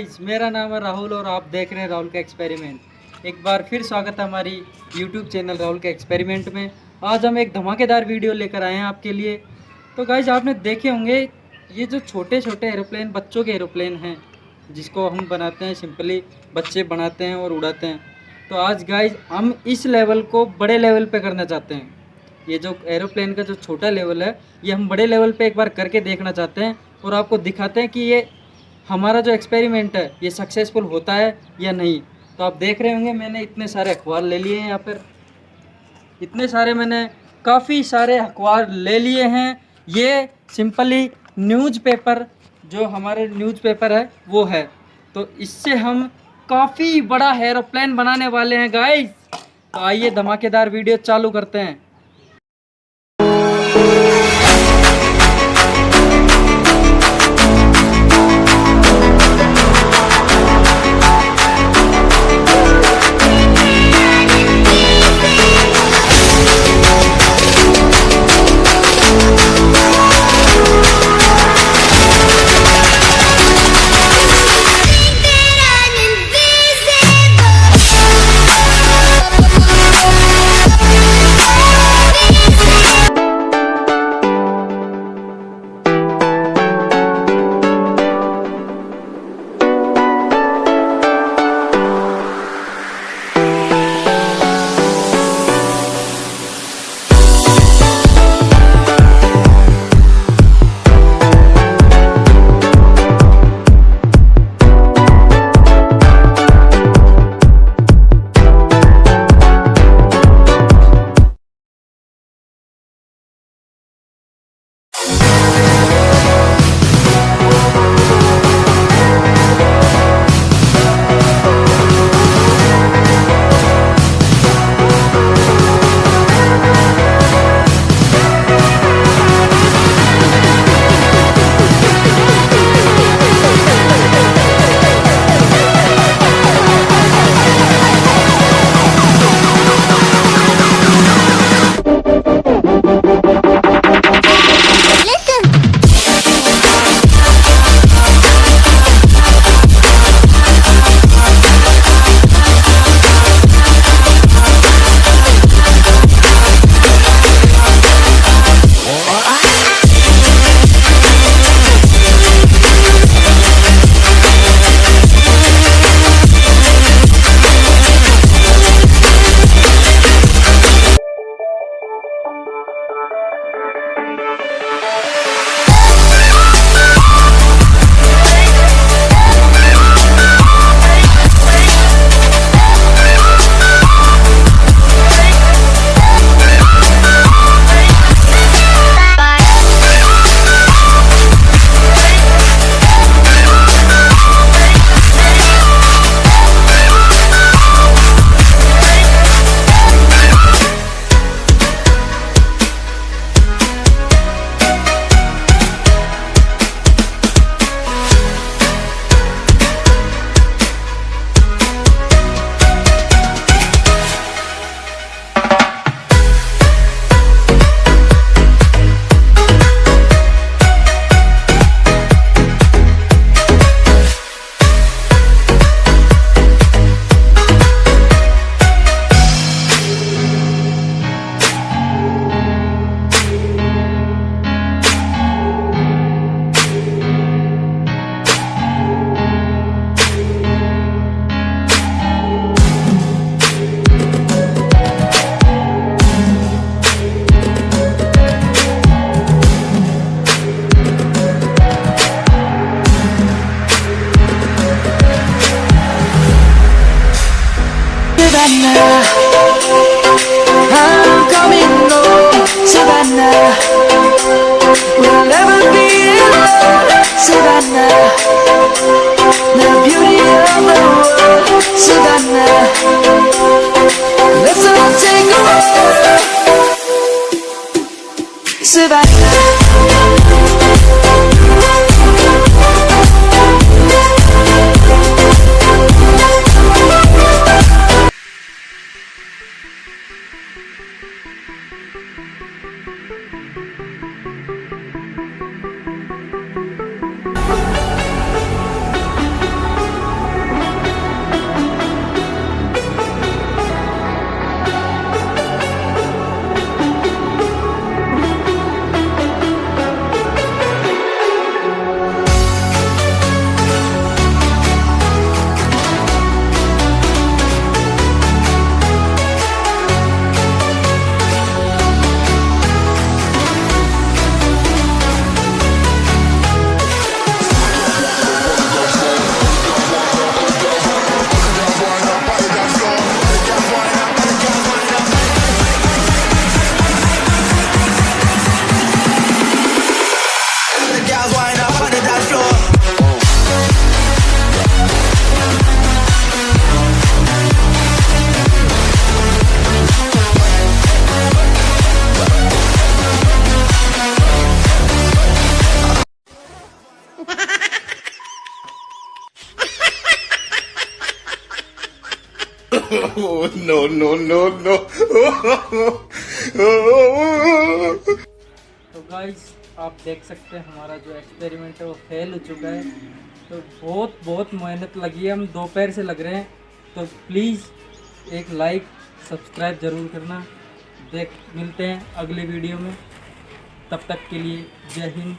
Guys, मेरा नाम है राहुल और आप देख रहे हैं राहुल का एक्सपेरिमेंट। एक बार फिर स्वागत है हमारी यूट्यूब चैनल राहुल के एक्सपेरिमेंट में। आज हम एक धमाकेदार वीडियो लेकर आए हैं आपके लिए। तो गाइस, आपने देखे होंगे ये जो छोटे छोटे एरोप्लेन, बच्चों के एरोप्लेन हैं, जिसको हम बनाते हैं, सिंपली बच्चे बनाते हैं और उड़ाते हैं। तो आज गाइस हम इस लेवल को बड़े लेवल पे करना चाहते हैं। ये जो एरोप्लेन का जो छोटा लेवल है, ये हम बड़े लेवल पे एक बार करके देखना चाहते हैं और आपको दिखाते हैं कि ये हमारा जो एक्सपेरिमेंट है ये सक्सेसफुल होता है या नहीं। तो आप देख रहे होंगे मैंने इतने सारे अखबार ले लिए हैं। यहाँ पर इतने सारे मैंने काफ़ी सारे अखबार ले लिए हैं। ये सिंपली न्यूज़पेपर, जो हमारे न्यूज़पेपर है वो है। तो इससे हम काफ़ी बड़ा एरोप्लेन बनाने वाले हैं गाइस। तो आइए धमाकेदार वीडियो चालू करते हैं। I'm coming home, Savannah. We'll never be alone, Savannah. The beauty of the world, Savannah. Let's all take a walk, Savannah. no, no, no, no. तो गाइस आप देख सकते हैं हमारा जो एक्सपेरिमेंट है वो फेल हो चुका है। तो बहुत बहुत मेहनत लगी है, हम दोपहर से लग रहे हैं। तो प्लीज़ एक लाइक सब्सक्राइब ज़रूर करना। मिलते हैं अगले वीडियो में, तब तक के लिए जय हिंद।